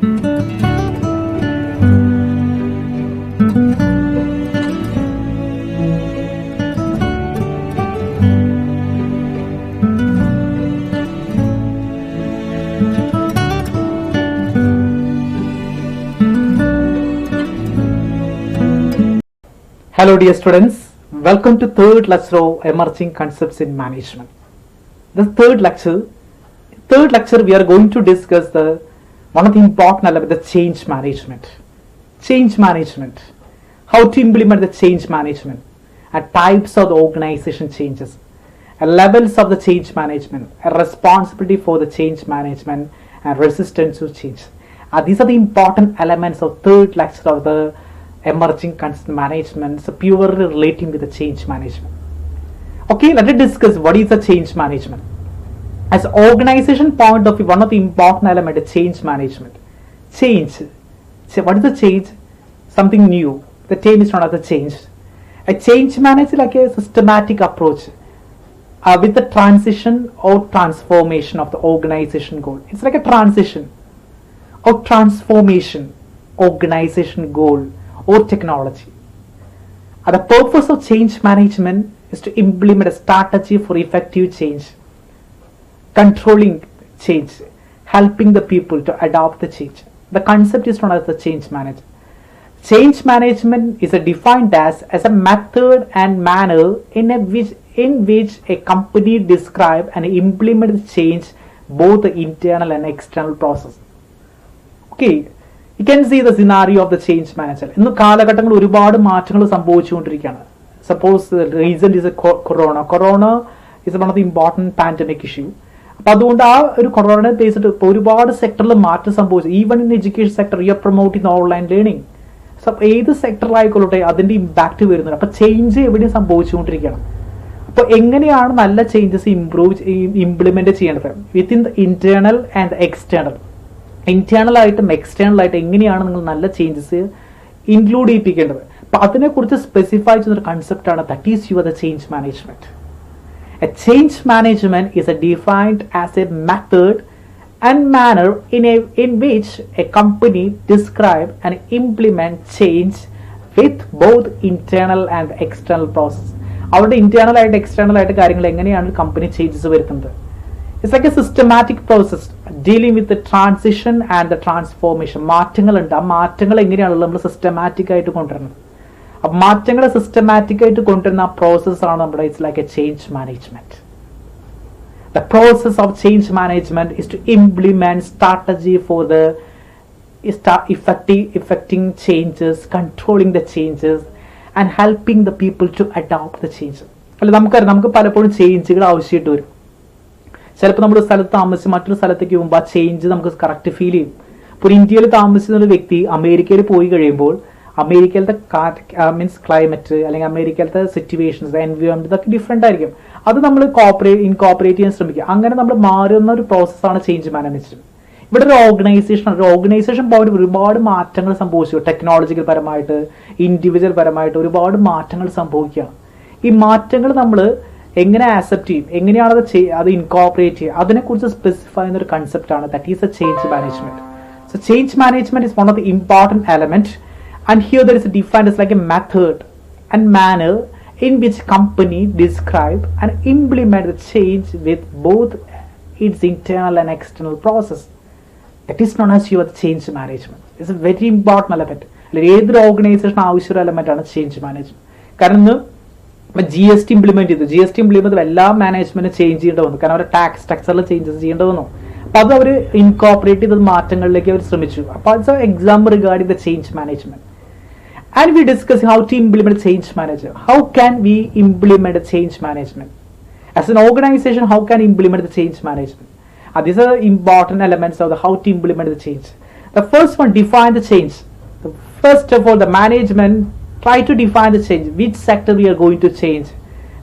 Hello dear students, welcome to third lecture of Emerging Concepts in Management. The third lecture we are going to discuss one of the important elements, the change management. Change management, how to implement the change management, and types of the organization changes, and levels of the change management, and responsibility for the change management, and resistance to change. These are the important elements of third lecture of the emerging concept management, so purely relating with the change management. Okay, let us discuss what is the change management. As organization point of view, one of the important elements is change management. Change. So what is the change? Something new. The term is known as the change. A change management is like a systematic approach with the transition or transformation of the organization goal. It's like a transition or transformation, organization goal or technology. The purpose of change management is to implement a strategy for effective change, controlling change, helping the people to adopt the change. The concept is known as the change management. Change management is defined as a method and manner in which a company describe and implement change, both the internal and external process. Okay. You can see the scenario of the change manager. ഇന്ന് കാലഘട്ടങ്ങൾ ഒരുപാട് മാറ്റങ്ങൾ സംഭവിച്ചുകൊണ്ടിരിക്കുകയാണ്. Suppose reason is corona is one of the important pandemic issue. അപ്പം അതുകൊണ്ട് ആ ഒരു കൊറോണയെ ബേസിട്ട് ഇപ്പോൾ ഒരുപാട് സെക്ടറിൽ മാറ്റം സംഭവിച്ചു. Even in education sector you are promoting online learning. So ഏത് സെക്ടറിലായിക്കൊള്ളട്ടെ അതിൻ്റെ ഇമ്പാക്റ്റ് വരുന്നുണ്ട്. അപ്പോൾ ചേഞ്ച് എവിടെയും സംഭവിച്ചുകൊണ്ടിരിക്കുകയാണ്. അപ്പോൾ എങ്ങനെയാണ് നല്ല ചേഞ്ചസ് ഇംപ്ലിമെന്റ് ചെയ്യേണ്ടത് within the internal and the external. Internal ആയിട്ടും എക്സ്റ്റേണൽ ആയിട്ടും എങ്ങനെയാണ് നിങ്ങൾ നല്ല ചേഞ്ചസ് ഇൻക്ലൂഡ് ചെയ്യിപ്പിക്കേണ്ടത്. അപ്പം അതിനെക്കുറിച്ച് സ്പെസിഫൈ ചെയ്യുന്ന ഒരു കൺസെപ്റ്റാണ് that is your the change management. A change management is defined as a method and manner in which a company describe and implement change with both internal and external process. അവരുടെ internal ആയിട്ട് external ആയിട്ട് കാര്യങ്ങൾ എങ്ങനെയാണ് company changes വരുത്തുന്നത്. It's like a systematic process dealing with the transition and the transformation. മാറ്റങ്ങളുണ്ട്. ആ മാറ്റങ്ങൾ എങ്ങനെയാണല്ലോ നമ്മൾ സിസ്റ്റമാറ്റിക് ആയിട്ട് കൊണ്ടുവരുന്നത്. അപ്പം മാറ്റങ്ങളെ സിസ്റ്റമാറ്റിക് ആയിട്ട് കൊണ്ടുവരുന്ന ആ പ്രോസസ്സാണ് നമ്മുടെ it's like A change management. The process of change management is to implement strategy for the effecting changes, controlling the changes and helping the people to adopt the changes. അല്ല നമുക്കറിയാം, നമുക്ക് പലപ്പോഴും ചേഞ്ചുകൾ ആവശ്യമായിട്ട് വരും. ചിലപ്പോൾ നമ്മൾ സ്ഥലത്ത് താമസിച്ച് മറ്റൊരു സ്ഥലത്തേക്ക് പോകുമ്പോൾ ആ ചേഞ്ച് നമുക്ക് കറക്റ്റ് ഫീൽ ചെയ്യും. ഇപ്പോൾ ഇന്ത്യയിൽ താമസിക്കുന്ന ഒരു വ്യക്തി അമേരിക്കയിൽ പോയി കഴിയുമ്പോൾ അമേരിക്കയിലത്തെ മീൻസ് ക്ലൈമറ്റ് അല്ലെങ്കിൽ അമേരിക്കയിലത്തെ സിറ്റുവേഷൻസ് എൻവയോൺമെന്റ് ഇതൊക്കെ ഡിഫറെൻ്റ് ആയിരിക്കും. അത് നമ്മൾ ഇൻകോപ്പറേറ്റ് ചെയ്യാൻ ശ്രമിക്കുക. അങ്ങനെ നമ്മൾ മാറുന്ന ഒരു പ്രോസസ്സാണ് ചേഞ്ച് മാനേജ്മെന്റ്. ഇവിടെ ഒരു ഓർഗനൈസേഷൻ പോയിട്ട് ഒരുപാട് മാറ്റങ്ങൾ സംഭവിച്ചു. ടെക്നോളജിക്കൽ പരമായിട്ട്, ഇൻഡിവിജ്വൽ പരമായിട്ട് ഒരുപാട് മാറ്റങ്ങൾ സംഭവിക്കുകയാണ്. ഈ മാറ്റങ്ങൾ നമ്മൾ എങ്ങനെ ആക്സെപ്റ്റ് ചെയ്യും, എങ്ങനെയാണ് അത് ഇൻകോപ്പറേറ്റ് ചെയ്യുക, അതിനെക്കുറിച്ച് സ്പെസിഫൈ ചെയ്യുന്ന ഒരു കൺസെപ്റ്റാണ് that is a change management. So change management is one of the important element and here there is defined as like a method and manner in which company describe and implement the change with both its internal and external process. That is known as your change management. It's a very important element. ഏതൊരു organisation ആവശ്യമുള്ള element ആണ് change management. കാരണം GST implement ചെയ്തു. GST implement എല്ലാ management change ചെയ്യേണ്ടി വന്നു. കാരണം അവരുടെ ടാക്സ് സ്ട്രക്ചറിൽ ചേഞ്ചസ് ചെയ്യേണ്ടി വന്നു. അപ്പൊ അത് അവർ ഇൻകോപ്പറേറ്റ് ചെയ്ത മാറ്റങ്ങളിലേക്ക് അവർ ശ്രമിച്ചു. അപ്പൊ അത് example regarding the change management. And we discuss how to implement change management. How can we implement a change management? As an organization, how can we implement the change management? These are important elements of how to implement the change. The first one, define the change. First of all, the management try to define the change. Which sector we are going to change?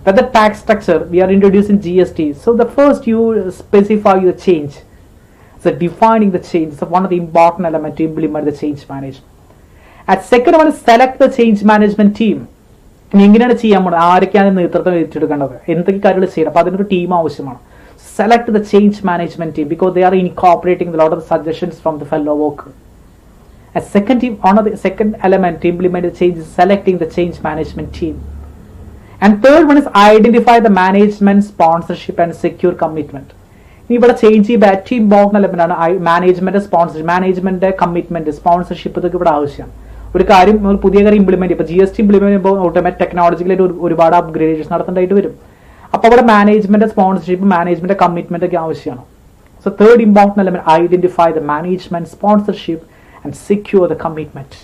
But the tax structure, we are introducing GST. So the first you specify the change. So defining the change is one of the important elements to implement the change management. And second one is select the change management team. എങ്ങനെയാണ് ചെയ്യാൻ പോകുന്നത്, ആരൊക്കെയാണ് നേതൃത്വം ഏറ്റെടുക്കേണ്ടത്, എന്തൊക്കെ കാര്യങ്ങൾ ചെയ്യണം, അപ്പോൾ അതിനൊരു ടീം ആവശ്യമാണ്. Select the change management team because they are incorporating lot of suggestions from the fellow worker. A second team, another second element to implement the change is selecting the change management team. And third one is identify the management, sponsorship and secure commitment. ഇവിടെ change ചെയ്യുമ്പോൾ ഏറ്റവും important element ആണ് management, sponsorship, management, commitment, sponsorship, ഇതൊക്കെ ഇവിടെ ആവശ്യമാണ്. ഒരു കാര്യം പുതിയ കാര്യം ഇംപ്ലിമെന്റ് ഇപ്പോൾ GST ഇംപ്ലിമെന്റ് ചെയ്യുമ്പോൾ ഓട്ടോമാറ്റിക് ടെക്നോളജിക്കലായിട്ട് ഒരുപാട് അപ്ഗ്രേഡേഷൻ നടത്തേണ്ടതായിട്ട് വരും. അപ്പോൾ അവിടെ മാനേജ്മെന്റ്, സ്പോൺസർഷിപ്പ്, മാനേജ്മെന്റ്, കമ്മിറ്റ്മെന്റ് ഒക്കെ ആവശ്യമാണ്. So third important element identify the management, sponsorship and secure the commitment.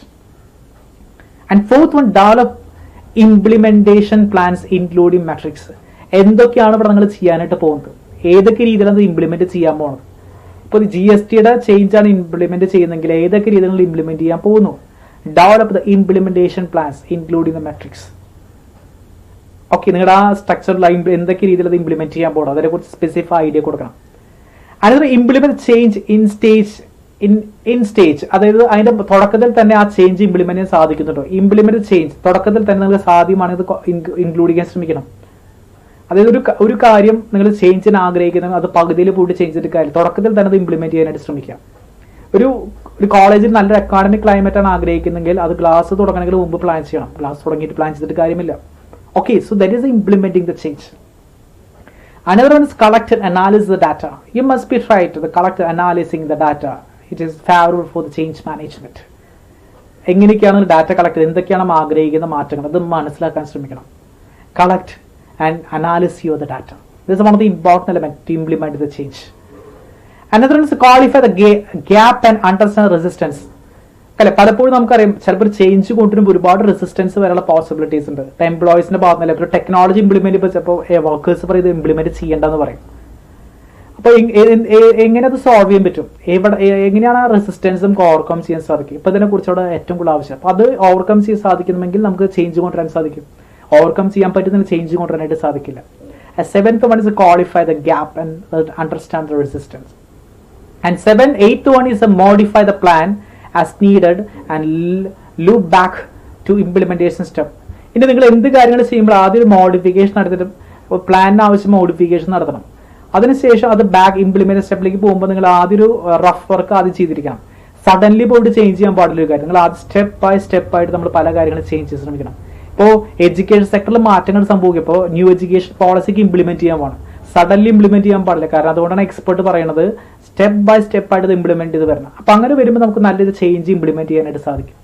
And fourth one develop implementation plans including metrics. എന്തൊക്കെയാണ് ഇവിടെ നിങ്ങൾ ചെയ്യാനായിട്ട് പോകുന്നത്, ഏതൊക്കെ രീതിയിലാണ് ഇംപ്ലിമെന്റ് ചെയ്യാൻ പോകുന്നത്. ഇപ്പോൾ GSTയുടെ ചേഞ്ച് ആണ് ഇംപ്ലിമെന്റ് ചെയ്യുന്നതെങ്കിൽ ഏതൊക്കെ രീതിയിൽ ഇംപ്ലിമെന്റ് ചെയ്യാൻ പോകുന്നു. Develop the implementation plans including the metrics. Okay, നിങ്ങളുടെ ആ സ്ട്രക്ചറിൽ എന്തൊക്കെ രീതിയിൽ അത് ഇംപ്ലിമെന്റ് ചെയ്യാൻ പോകണം അതിനെക്കുറിച്ച് സ്പെസിഫൈ ഐഡിയ കൊടുക്കണം. അതായത് ഇംപ്ലിമെന്റ് ചേഞ്ച് ഇൻ സ്റ്റേജ്, അതായത് അതിന്റെ തുടക്കത്തിൽ തന്നെ ആ ചേഞ്ച് ഇംപ്ലിമെന്റ് ചെയ്യാൻ സാധിക്കുന്നുണ്ടോ. ഇംപ്ലിമെന്റ് ചേഞ്ച് തുടക്കത്തിൽ തന്നെ നിങ്ങൾക്ക് സാധ്യമാണെങ്കിൽ ഇൻക്ലൂഡ് ചെയ്യാൻ ശ്രമിക്കണം. അതായത് ഒരു കാര്യം നിങ്ങൾ ചേഞ്ച് ചെയ്യാൻ ആഗ്രഹിക്കുന്നത് അത് പകുതിയിൽ പോയിട്ട് ചേഞ്ച് ചെയ്തിട്ട് കാര്യം തുടക്കത്തിൽ തന്നെ അത് ഇംപ്ലിമെന്റ് ചെയ്യാനായിട്ട് ശ്രമിക്കാം. ഒരു കോളേജിൽ നല്ലൊരു അക്കാഡമിക് ക്ലൈമറ്റ് ആണ് ആഗ്രഹിക്കുന്നെങ്കിൽ അത് ക്ലാസ് തുടങ്ങണമെങ്കിൽ മുമ്പ് പ്ലാൻ ചെയ്യണം. ക്ലാസ് തുടങ്ങിയിട്ട് പ്ലാൻ ചെയ്തിട്ട് കാര്യമില്ല. Okay, so that is implementing the change. Another one is collect and analyze the data. You must be right to the collect and analyzing the data. It is favorable for the change management. എങ്ങനെയൊക്കെയാണ് data collect ചെയ്ത് എന്തൊക്കെയാണ് ആഗ്രഹിക്കുന്ന മാറ്റങ്ങൾ അത് മനസ്സിലാക്കാൻ ശ്രമിക്കണം. Collect and അനാലിസ് your the data. This is one of the important elements to implement the change. Another one is to qualify the gap and understand resistance. അല്ലെ, പലപ്പോഴും നമുക്കറിയാം ചിലപ്പോൾ ചേഞ്ച് കൊണ്ടുവരുമ്പോൾ ഒരുപാട് റെസിസ്റ്റൻസ് വരെയുള്ള പോസിബിലിറ്റീസ് ഉണ്ട്. ഇപ്പം എംപ്ലോയീസിന്റെ ഭാഗത്തുനിന്ന് ഇപ്പോൾ ടെക്നോളജി ഇംപ്ലിമെന്റ് ഇപ്പോൾ ചിലപ്പോൾ വർക്കേഴ്സ് പറയും ഇത് ഇംപ്ലിമെന്റ് ചെയ്യേണ്ടെന്ന് പറയും. അപ്പോൾ എങ്ങനെ അത് സോൾവ് ചെയ്യാൻ പറ്റും, എങ്ങനെയാണ് ആ റെസിസ്റ്റൻസും ഓവർകം ചെയ്യാൻ സാധിക്കും, ഇപ്പം ഇതിനെക്കുറിച്ച് അവിടെ ഏറ്റവും കൂടുതൽ ആവശ്യം. അപ്പോൾ അത് ഓവർകം ചെയ്യാൻ സാധിക്കണമെങ്കിൽ നമുക്ക് ചേഞ്ച് കൊണ്ടുവരാൻ സാധിക്കും. ഓവർകം ചെയ്യാൻ പറ്റുന്ന ചേഞ്ച് കൊണ്ടുവരാനായിട്ട് സാധിക്കില്ല. Seventh one is qualify the gap and understand the resistance. And eighth one is modify the plan as needed and loop back to implementation step. ഇനി നിങ്ങൾ എന്ത് കാര്യങ്ങൾ ചെയ്യുമ്പോൾ ആദ്യം ഒരു മോഡിഫിക്കേഷൻ നടത്തിയിട്ട് പ്ലാനിന് ആവശ്യം മോഡിഫിക്കേഷൻ നടത്തണം. അതിനുശേഷം അത് ബാക്ക് ഇംപ്ലിമെന്റ് സ്റ്റെപ്പിലേക്ക് പോകുമ്പോൾ നിങ്ങൾ ആദ്യം ഒരു റഫ് വർക്ക് ആദ്യം ചെയ്തിരിക്കണം. സഡൻലി പോയിട്ട് ചേഞ്ച് ചെയ്യാൻ പാടില്ല ഒരു കാര്യം. നിങ്ങൾ ആദ്യം സ്റ്റെപ്പ് ബൈ സ്റ്റെപ്പ് ആയിട്ട് നമ്മൾ പല കാര്യങ്ങളും ചേഞ്ച് ചെയ്യാൻ ശ്രമിക്കണം. ഇപ്പോൾ എഡ്യൂക്കേഷൻ സെക്ടറിൽ മാറ്റങ്ങൾ സംഭവിക്കും. ഇപ്പോൾ ന്യൂ എഡ്യൂക്കേഷൻ പോളിസിക്ക് ഇംപ്ലിമെന്റ് ചെയ്യാൻ പോകണം. സഡൻലി ഇംപ്ലിമെന്റ് ചെയ്യാൻ പാടില്ല. കാരണം അതുകൊണ്ടാണ് എക്സ്പെർട്ട് പറയുന്നത് സ്റ്റെപ്പ് ബൈ സ്റ്റെപ്പ് ആയിട്ട് ഇംപ്ലിമെന്റ് ചെയ്ത് വരണം. അപ്പൊ അങ്ങനെ വരുമ്പോൾ നമുക്ക് നല്ലൊരു ചേഞ്ച് ഇംപ്ലിമെന്റ് ചെയ്യാനായിട്ട് സാധിക്കും.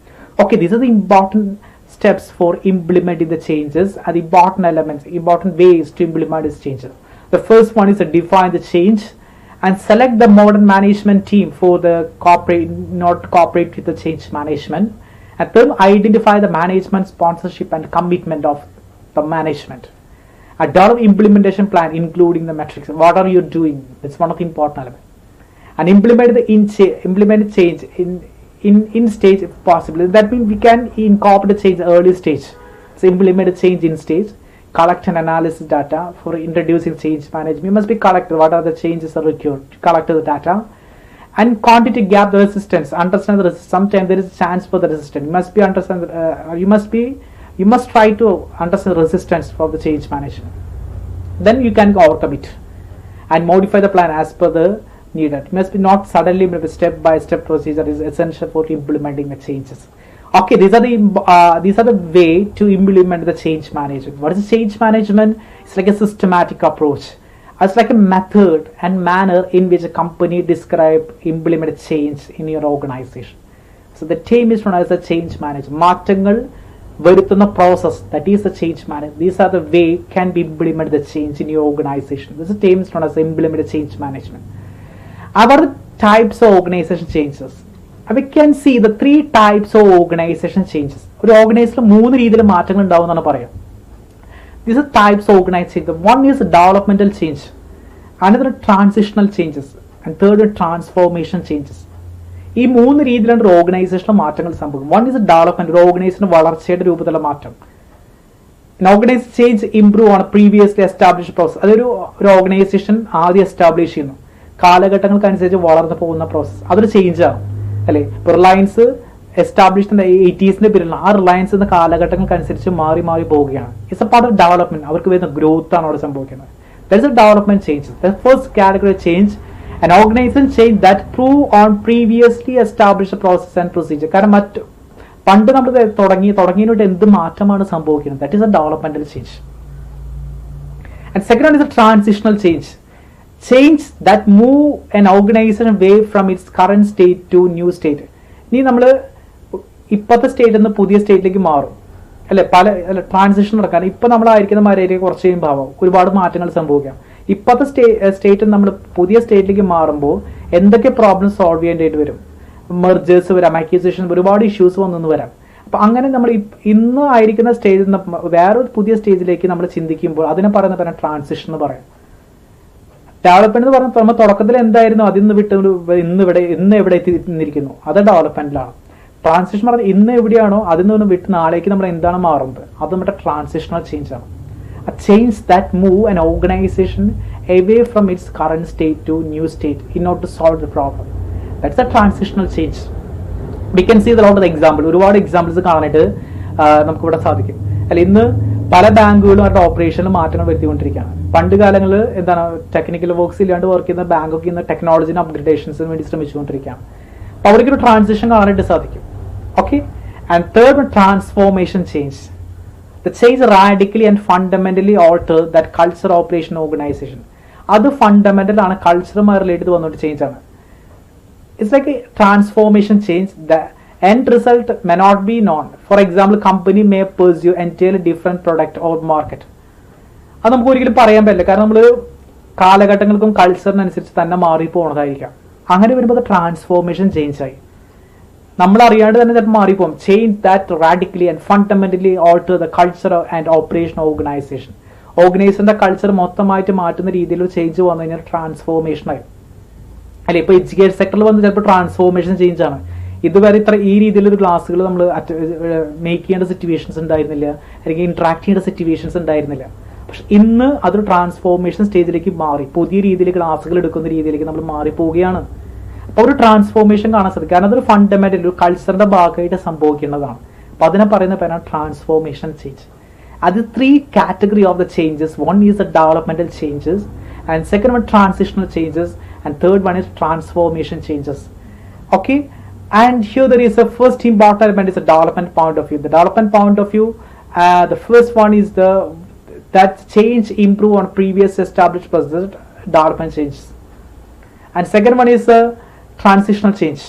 Okay, these are the important steps for implementing the changes and important elements, important ways to implement this changes. The first one is to define the change and select the modern management team for the not cooperate with the change management. And third, identify the management, sponsorship and commitment of the management. A develop implementation plan including the metrics. What are you doing? It's one of the important elements. And implement change in stage if possible. That means we can incorporate change early stage. So implement change in stage. Collect and analysis data for introducing change management. You must be collected what are the changes are required. Collect the data and quantity gap the resistance. Understand the resistance. Sometimes there is a chance for the resistance. You must be understand. You must try to understand the resistance for the change management. Then you can overcome it and modify the plan as per the needed. It must be not suddenly step by step procedure is essential for implementing the changes. Okay, these are the way to implement the change management. What is change management? It's like a systematic approach. It's like a method and manner in which a company implement change in your organization. So the team is known as a change management. മാറ്റങ്ങൾ വരുത്തുന്ന process, that is the change management. These are the way can be implement the change in your organization. This is team is known as implement change management. About the types of organization changes, we can see the 3 types of organization changes. ഒരു ഓർഗനൈസേഷനിൽ 3 രീതിയിൽ മാറ്റങ്ങൾ ഉണ്ടാവും എന്നാണ് പറയാം. These are types of organization. One is developmental change, another transitional changes, and third transformation changes. ഈ 3 രീതിയിലാണ് ഒരു ഓർഗനൈസേഷനിൽ മാറ്റങ്ങൾ സംഭവിക്കും. വൺ ഇസ് ഡെവലപ്മെന്റ്, ഒരു ഓർഗനൈസേഷൻ വളർച്ചയുടെ രൂപത്തിലുള്ള മാറ്റം. ഓർഗനൈസേഷൻ ചേഞ്ച് ഇംപ്രൂവ് ആണ് പ്രീവിയസ്ലി എസ്റ്റാബ്ലിഷ് പ്രോസസ്. അതൊരു ഓർഗനൈസേഷൻ ആദ്യം എസ്റ്റാബ്ലിഷ് ചെയ്യുന്നു, കാലഘട്ടങ്ങൾക്കനുസരിച്ച് വളർന്നു പോകുന്ന പ്രോസസ്, അതൊരു ചേഞ്ചാണ് അല്ലെ. ഇപ്പൊ റിലയൻസ് എസ്റ്റാബ്ലിഷ് 80s പീരീഡിൽ ആ റിലയൻസ് എന്ന കാലഘട്ടങ്ങൾക്കനുസരിച്ച് മാറി മാറി പോവുകയാണ്. It's A part of development. അവർക്ക് വരുന്ന ഗ്രോത്ത് ആണ് അവിടെ സംഭവിക്കുന്നത്. That is A development change. The first category change an organization change that prove on previously established process and procedure. കാരണം പണ്ട് നമ്മൾ തുടങ്ങിയിട്ട് എന്ത് മാറ്റമാണ് സംഭവിക്കുന്നത്, that is A developmental change. And second one is A transitional change, change that move an organization away from its current state to new state. ഇനി നമ്മൾ ഇപ്പോഴത്തെ സ്റ്റേറ്റിൽ നിന്ന് പുതിയ സ്റ്റേറ്റിലേക്ക് മാറും അല്ലെ, ട്രാൻസിഷൻ നടക്കാൻ. ഇപ്പൊ നമ്മളായിരിക്കുന്ന മാരേക്ക് കുറച്ച് കഴിയുമ്പോൾ ഒരുപാട് മാറ്റങ്ങൾ സംഭവിക്കാം. ഇപ്പോഴത്തെ സ്റ്റേറ്റിൽ നമ്മൾ പുതിയ സ്റ്റേറ്റിലേക്ക് മാറുമ്പോൾ എന്തൊക്കെ പ്രോബ്ലംസ് സോൾവ് ചെയ്യേണ്ടതായിട്ട് വരും, മെർജേഴ്സ് വരാം, അക്യൂസേഷൻ, ഒരുപാട് ഇഷ്യൂസ് വന്നു വരാം. അപ്പൊ അങ്ങനെ നമ്മൾ ഇന്ന് ആയിരിക്കുന്ന സ്റ്റേജിൽ നിന്ന് വേറൊരു പുതിയ സ്റ്റേജിലേക്ക് നമ്മൾ ചിന്തിക്കുമ്പോൾ അതിനെ പറയുന്ന ട്രാൻസിഷൻ എന്ന് പറയാം. ഡെവലപ്മെന്റ് എന്ന് പറഞ്ഞാൽ നമ്മൾ തുടക്കത്തിൽ എന്തായിരുന്നു അതിന്ന് വിട്ട് ഇന്ന് എവിടെ എത്തിയിരിക്കുന്നു, അത് ഡെവലപ്മെന്റിലാണ്. ട്രാൻസിഷൻ പറഞ്ഞാൽ ഇന്ന് എവിടെയാണോ അതിൽ നിന്ന് വിട്ട് നാളേക്ക് നമ്മൾ എന്താണ് മാറുന്നത്, അത് നമ്മുടെ ട്രാൻസിഷണൽ ചേഞ്ച് ആണ്. A change that move an organization away from its current state to new state in order to solve the problem. That's a transitional change. We can see a lot of the example. ഒരുപാട് examples കാണാനായിട്ട് നമുക്ക് ഇവിടെ സാധിക്കും അല്ല. ഇന്ന് പല ബാങ്കുകളും അവരുടെ ഓപ്പറേഷനിൽ മാറ്റങ്ങൾ വരുത്തിക്കൊണ്ടിരിക്കുകയാണ്. പണ്ട് കാലങ്ങളിൽ എന്താണ് ടെക്നിക്കൽ വർക്ക്സ് ഇല്ലാണ്ട് വർക്ക് ചെയ്യുന്ന ബാങ്കൊക്കെ ഇന്ന് ടെക്നോളജിന് അപ്ഗ്രഡേഷൻസിന് വേണ്ടി ശ്രമിച്ചുകൊണ്ടിരിക്കുകയാണ്. അപ്പോൾ അവർക്കൊരു ട്രാൻസിഷൻ കാണാനായിട്ട് സാധിക്കും. Okay. And third one, transformation change. The change radically and fundamentally alter that culture, operation, organization. അത് ഫണ്ടമെന്റൽ ആണ്, കൾച്ചറുമായി റിലേറ്റ് ചെയ്ത് വന്നിട്ട് ചേഞ്ച് ആണ്. It's like a transformation change. The end result may not be known. For example, company may pursue entirely different product or market. അത് നമുക്ക് ഒരിക്കലും പറയാൻ പറ്റില്ല, കാരണം നമ്മൾ കാലഘട്ടങ്ങൾക്കും കൾച്ചറിനനുസരിച്ച് തന്നെ മാറി പോകുന്നതായിരിക്കാം. അങ്ങനെ വരുമ്പോൾ അത് ട്രാൻസ്ഫോർമേഷൻ ചേഞ്ച് ആയി, നമ്മൾ അറിയാണ്ട് തന്നെ ചിലപ്പോൾ മാറിപ്പോകും. Change that radically and fundamentally alter the culture and operation organisation. ഓർഗനൈസേഷന്റെ കൾച്ചർ മൊത്തമായിട്ട് മാറ്റുന്ന രീതിയിൽ ചേഞ്ച് വന്നു കഴിഞ്ഞാൽ ട്രാൻസ്ഫോർമേഷൻ ആയി അല്ലെ. ഇപ്പൊ എഡ്യൂക്കേഷൻ സെക്ടറിൽ വന്ന് ചിലപ്പോൾ ട്രാൻസ്ഫോർമേഷൻ ചേഞ്ച് ആണ്. ഇതുവരെ ഈ രീതിയിലൊരു ക്ലാസ്സുകൾ നമ്മൾ മേക്ക് ചെയ്യേണ്ട സിറ്റുവേഷൻസ് ഉണ്ടായിരുന്നില്ല, അല്ലെങ്കിൽ ഇന്ററാക്ട് ചെയ്യേണ്ട സിറ്റുവേഷൻസ് ഉണ്ടായിരുന്നില്ല. പക്ഷെ ഇന്ന് അതൊരു ട്രാൻസ്ഫോർമേഷൻ സ്റ്റേജിലേക്ക് മാറി, പുതിയ രീതിയിൽ ക്ലാസ്സുകൾ എടുക്കുന്ന രീതിയിലേക്ക് നമ്മൾ മാറിപ്പോവുകയാണ്. അപ്പൊ ഒരു ട്രാൻസ്ഫോർമേഷൻ കാണാൻ സാധിക്കും, കാരണം അതൊരു ഫണ്ടമെന്റൽ ഒരു കൾച്ചറിന്റെ ഭാഗമായിട്ട് സംഭവിക്കുന്നതാണ്. അപ്പൊ അതിനെ പറയുന്ന പേരാണ് ട്രാൻസ്ഫോർമേഷൻ ചേഞ്ച്. അത് 3 category of the changes. One is the developmental changes, and second one transitional changes, and third one is transformation changes. Okay, and here there is a first important element is the development point of view. The development point of view, the first one is that change improve on previous established process, development changes, and second one is the transitional change.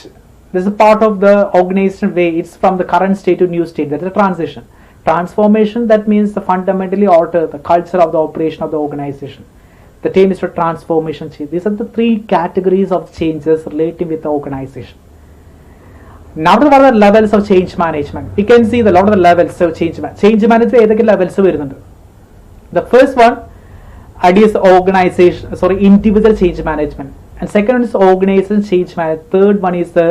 This is a part of the organization way. It's from the current state to new state. That is a transition. Transformation, that means the fundamentally alter the culture of the operation of the organization. The term is for transformation change. These are the 3 categories of changes relating with the organization. Now what are the levels of change management? We can see a lot of the levels of change management. Change management ഏതൊക്കെ levels വരുന്നുണ്ട്? The first one is individual change management. And second one is organization change management. Third one is the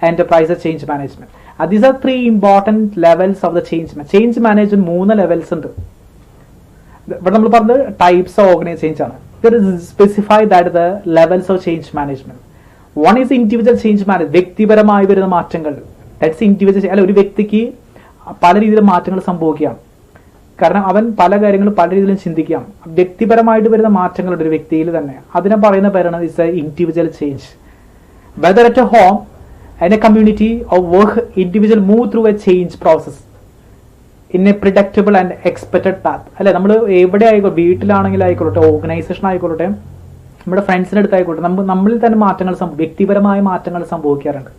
enterprise change management. These are 3 important levels of the change management. Change management 3 levels ഉണ്ട്. ഇവിടെ നമ്മൾ പറഞ്ഞത് types of organisation ആണ്. There is specified that the levels of change management. One is individual change management. വ്യക്തിപരമായി വരുന്ന മാറ്റങ്ങൾ. That's individual. അല്ല, ഒരു വ്യക്തിക്ക് പല രീതിയിലുള്ള മാറ്റങ്ങൾ സംഭവിക്കാം, കാരണം അവൻ പല കാര്യങ്ങളും പല രീതിയിലും ചിന്തിക്കാം. വ്യക്തിപരമായിട്ട് വരുന്ന മാറ്റങ്ങളുണ്ട് ഒരു വ്യക്തിയിൽ തന്നെ. അതിനെ പറയുന്ന പേരാണ് it's a individual change. Whether at a home, in a community or work, individual move through a change process in a predictable and expected path. അല്ലെ, നമ്മൾ എവിടെ ആയിക്കോട്ടെ, വീട്ടിലാണെങ്കിൽ ആയിക്കോട്ടെ, ഓർഗനൈസേഷൻ ആയിക്കോട്ടെ, നമ്മുടെ ഫ്രണ്ട്സിൻ്റെ അടുത്ത് ആയിക്കോട്ടെ, നമ്മളിൽ തന്നെ മാറ്റങ്ങൾ വ്യക്തിപരമായ മാറ്റങ്ങൾ സംഭവിക്കാറുണ്ട്.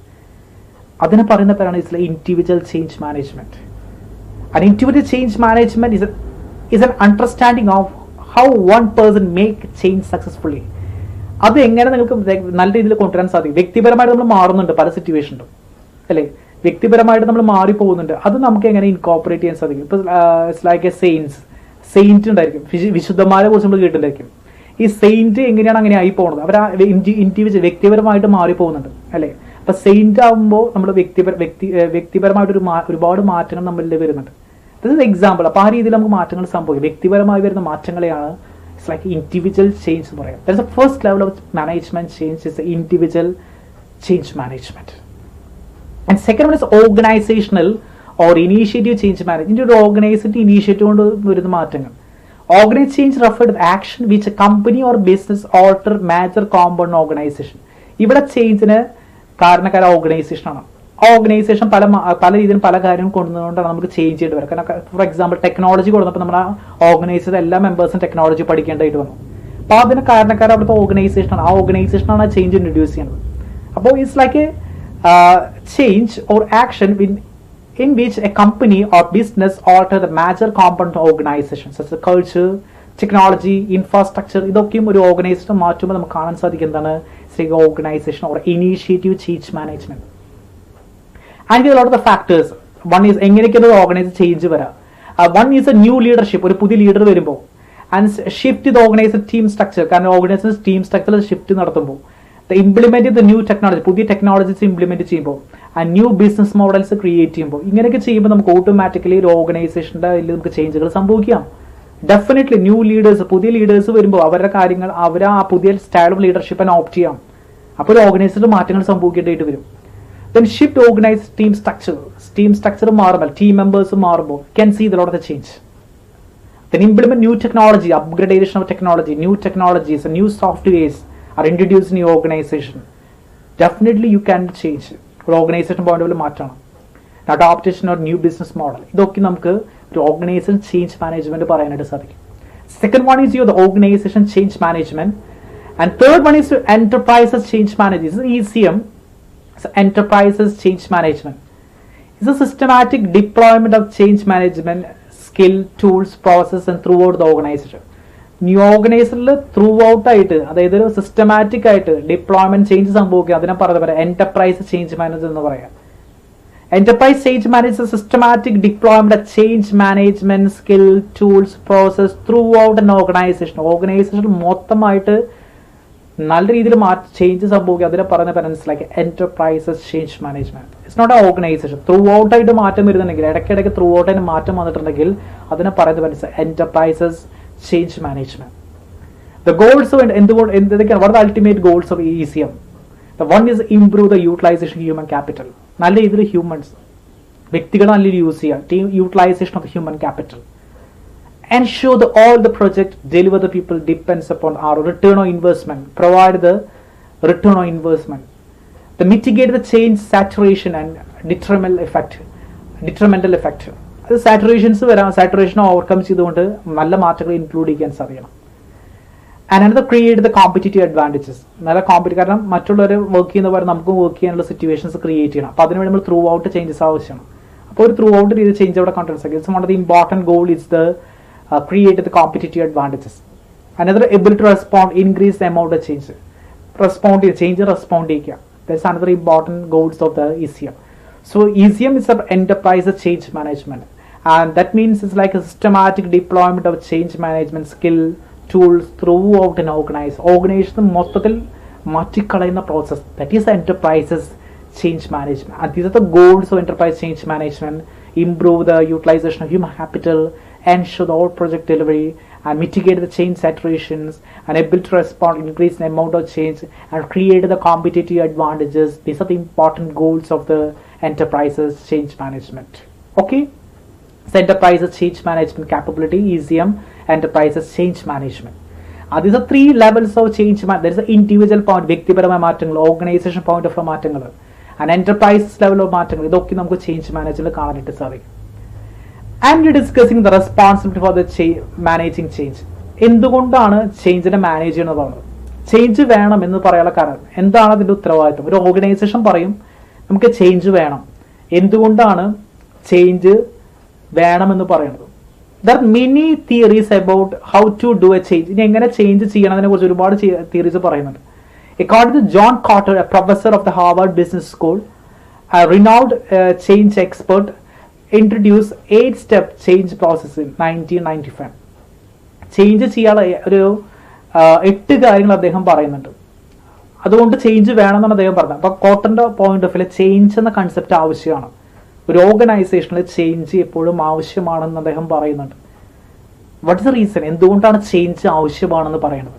അതിനെ പറയുന്ന പേരാണ് it's individual change management. An individual change management is an understanding of how one person make change successfully. അത് എങ്ങനെ നിങ്ങൾക്ക് നല്ല രീതിയിൽ കൊണ്ടുവരാൻ സാധിക്കും. വ്യക്തിപരമായിട്ട് നമ്മൾ മാറുന്നുണ്ട് പല സിറ്റുവേഷനിലും അല്ലേ, വ്യക്തിപരമായിട്ട് നമ്മൾ മാറിപ്പോകുന്നുണ്ട്. അത് നമുക്ക് എങ്ങനെ ഇൻകോപ്പറേറ്റ് ചെയ്യാൻ സാധിക്കും. ഇപ്പൊ ഇറ്റ്സ് ലൈക്ക് എ സെയിന്റ് ഉണ്ടായിരിക്കും, വിശുദ്ധന്മാരെ കുറിച്ച് നമ്മൾ കേട്ടിട്ടുണ്ടായിരിക്കും. ഈ സെയിന്റ് എങ്ങനെയാണ് അങ്ങനെ ആയി പോകുന്നത്, അവർ ഇൻഡിവിജ്വൽ വ്യക്തിപരമായിട്ട് മാറിപ്പോകുന്നുണ്ട് അല്ലേ. അപ്പൊ സെയിന്റ് ആകുമ്പോൾ നമ്മൾ വ്യക്തിപരമായിട്ട് ഒരുപാട് മാറ്റങ്ങൾ നമ്മളിൽ വരുന്നുണ്ട്. This is example. അപ്പൊ ആ രീതിയിൽ നമുക്ക് മാറ്റങ്ങൾ സംഭവിക്കും. വ്യക്തിപരമായി വരുന്ന മാറ്റങ്ങളെയാണ് ഇറ്റ്സ് ലൈക്ക് ഇൻഡിവിജ്വൽ ചേഞ്ച് എന്ന് പറയാം. That's the first level of management change is individual change management. And second one is organisational or initiative change management. ഒരു ഓർഗനൈസേഷൻ ഇനീഷ്യേറ്റീവ് കൊണ്ട് വരുന്ന മാറ്റങ്ങൾ. Organized change refers to the action which a company or business alter major component organization. ഇവിടെ ചേഞ്ചിന് കാരണക്കാര ഓർഗനൈസേഷനാണ്. ആ organisation പല രീതിയിലും പല കാര്യങ്ങളും കൊണ്ടുവന്നുകൊണ്ടാണ് നമുക്ക് ചേഞ്ച് ചെയ്യേണ്ടി വരും. കാരണം ഫോർ എക്സാമ്പിൾ ടെക്നോളജി കൊടുത്തപ്പോൾ നമ്മുടെ ഓർഗനൈസേഷൻ എല്ലാ മെമ്പേഴ്സും ടെക്നോളജി പഠിക്കേണ്ടതായിട്ട് വന്നു. അപ്പോൾ അതിന് കാരണക്കാർ അവിടുത്തെ ഓർഗനൈസേഷനാണ്. ആ ഓർഗനൈസേഷനാണ് ആ ചേഞ്ച് ഇൻട്രൊഡ്യൂസ് ചെയ്യുന്നത്. അപ്പോൾ it's like A change or action in which a company or business alter the major component of organization such as culture, technology, infrastructure. ഇതൊക്കെയും ഒരു ഓർഗനൈസേഷൻ മാറ്റുമ്പോൾ നമുക്ക് കാണാൻ സാധിക്കുന്നതാണ് organisation or initiative change management. And lot of the factors. One is എങ്ങനെയൊക്കെ ഒരു organisation change വരാം. One is A new leadership. ഒരു പുതിയ ലീഡർ വരുമ്പോൾ and shift the organisation team structure. കാരണം ഓർഗനൈസേഷൻ ടീം സ്ട്രക്ചറിൽ ഷിഫ്റ്റ് നടത്തുമ്പോൾ ഇംപ്ലിമെന്റ് ദ ന്യൂ ടെക്നോളജി, പുതിയ ടെക്നോളജീസ് ഇംപ്ലിമെന്റ് ചെയ്യുമ്പോൾ and new business models create ചെയ്യുമ്പോൾ, ഇങ്ങനെയൊക്കെ ചെയ്യുമ്പോൾ നമുക്ക് ഓട്ടോമാറ്റിക്കലി ഒരു ഓർഗനൈസേഷൻ്റെ അതിൽ നമുക്ക് ചേഞ്ചുകൾ സംഭവിക്കാം. ഡെഫിനറ്റ്ലി ന്യൂ ലീഡേഴ്സ്, പുതിയ ലീഡേഴ്സ് വരുമ്പോൾ അവരുടെ കാര്യങ്ങൾ അവർ ആ പുതിയ സ്റ്റൈൽ ഓഫ് ലീഡർഷിപ്പിനെ ഓപ്റ്റ് ചെയ്യാം. അപ്പോൾ ഒരു ഓർഗനൈസേഷനിൽ മാറ്റങ്ങൾ സംഭവിക്കേണ്ടതായിട്ട് വരും. Then shift organize team structure. Team structure മാറുമ്പോൾ, ടീം മെമ്പേഴ്സ് മാറുമ്പോൾ can see the lot of the change. Then implement new technology, upgradation of technology, new technologies and new softwares are introduced in your organization. Definitely you can change. ഒരു organisation point of view മാറ്റണം. Adoption or new business model, ഇതൊക്കെ നമുക്ക് ഒരു organisation change management പറയാനായിട്ട് സാധിക്കും. Second one is your organisation change management and third one is enterprises change management. ECM, enterprises change management, is a systematic deployment of change management skill, tools, process and throughout the organization. New ഓർഗനൈസേഷനിൽ through out ആയിട്ട്, അതായത് ഒരു systematic ആയിട്ട് deployment change സംഭവിക്കുക. അതിനെ പറയുന്നത് enterprise change manager എന്ന് പറയാം. Enterprise change manager systematic deployment of change management skill, tools, process throughout an organization. Organization മൊത്തമായിട്ട് നല്ല രീതിയിൽ ചേഞ്ച് സംഭവിക്കുക. അതിനെ പറയുന്ന മനസ്സിലാക്കി enterprises change management. It's not a organization. Throughout ആയിട്ട് മാറ്റം വരുന്നുണ്ടെങ്കിൽ, ഇടയ്ക്കിടയ്ക്ക് ത്രൂ ഔട്ട് ആയിട്ട് മാറ്റം വന്നിട്ടുണ്ടെങ്കിൽ അതിനെ പറയുന്നത് മനസ്സിലാക്കി enterprises change management. The goals എന്തൊക്കെയാണ്? What the ultimate goals of ECM? The one is improve the utilization human capital. നല്ല രീതിയിൽ ഹ്യൂമൻസ്, വ്യക്തികളെ നല്ല രീതിയിൽ യൂസ് ചെയ്യുക. Team utilization of human capital. Ensure that all the project deliver the people depends upon our return on investment. Provide the return on investment. The mitigate the change, saturation and detrimental effect. അത് സാറ്റുറേഷൻസ് വരാം. Saturation overcome ചെയ്തുകൊണ്ട് നല്ല മാറ്റങ്ങൾ include ചെയ്യാൻ സാധിക്കണം. And another create the competitive advantages. നല്ല കാരണം മറ്റുള്ളവർ വർക്ക് ചെയ്യുന്ന പോലെ നമുക്ക് വർക്ക് ചെയ്യാനുള്ള സിറ്റുവേഷൻസ് ക്രിയേറ്റ് ചെയ്യണം. അപ്പോൾ അതിനുവേണ്ടി നമ്മൾ ത്രൂ ഔട്ട് ചേഞ്ചസ് ആവശ്യമാണ്. അപ്പോൾ ഒരു ത്രൂ ഔട്ട് രീതി ചേഞ്ച് അവിടെ കണ്ടിട്ട് one of the important goal is the create the competitive advantages. Another ability to respond, increase the amount of change. Change respond. That's another important goals of the ECM. So ECM is an enterprise change management, and that means it's like a systematic deployment of change management skill, tools throughout an organization മൊത്തത്തിൽ മാറ്റിക്കളയുന്ന process. That is enterprises change management, and these are the goals of enterprise change management. Improve the utilization of human capital, ensure the all project delivery and mitigate the change saturations, and able to respond, increase the amount of change and create the competitive advantages. These are the important goals of the enterprises change management. Okay, so enterprises change management capability, ECM, enterprises change management. These are three levels of change. There is an individual point, വ്യക്തിപരമായ മാറ്റങ്ങൾ, organisation point of മാറ്റങ്ങൾ, and enterprises level of മാറ്റങ്ങൾ. ഇതൊക്കെ നമുക്ക് change മാനേജ്മെന്റിൽ കാണാനായിട്ട് സാധിക്കും. And discussing the responsibility for the managing change. എന്തുകൊണ്ടാണ് ചേഞ്ചിനെ മാനേജ് ചെയ്യുന്നത്? ചേഞ്ച് വേണം എന്ന് പറയാനുള്ള കാരണം എന്താണ്? അതിന്റെ ഉത്തരവാദിത്വം. ഒരു ഓർഗനൈസേഷൻ പറയും നമുക്ക് ചേഞ്ച് വേണം. എന്തുകൊണ്ടാണ് ചേഞ്ച് വേണമെന്ന് പറയുന്നത്? There are many theories about how to do a change. ഇനി എങ്ങനെ ചേഞ്ച് ചെയ്യണതിനെ കുറിച്ച് ഒരുപാട് തിയറീസ് പറയുന്നുണ്ട്. According to John Carter, a professor of the Harvard Business School, a renowned change expert, introduced 8-step change process in 1995. Change ചെയ്യാനുള്ള ഒരു 8 കാര്യങ്ങൾ അദ്ദേഹം പറയുന്നുണ്ട്. അതുകൊണ്ട് ചേഞ്ച് വേണമെന്നാണ് അദ്ദേഹം പറഞ്ഞത്. അപ്പോൾ കോട്ടന്റെ പോയിന്റ് ഓഫ് വ്യൂ ചേഞ്ച് എന്ന കൺസെപ്റ്റ് ആവശ്യമാണ്. ഒരു ഓർഗനൈസേഷനിൽ ചേഞ്ച് എപ്പോഴും ആവശ്യമാണെന്ന് അദ്ദേഹം പറയുന്നുണ്ട്. What is the reason? എന്തുകൊണ്ടാണ് ചേഞ്ച് ആവശ്യമാണെന്ന് പറയുന്നത്?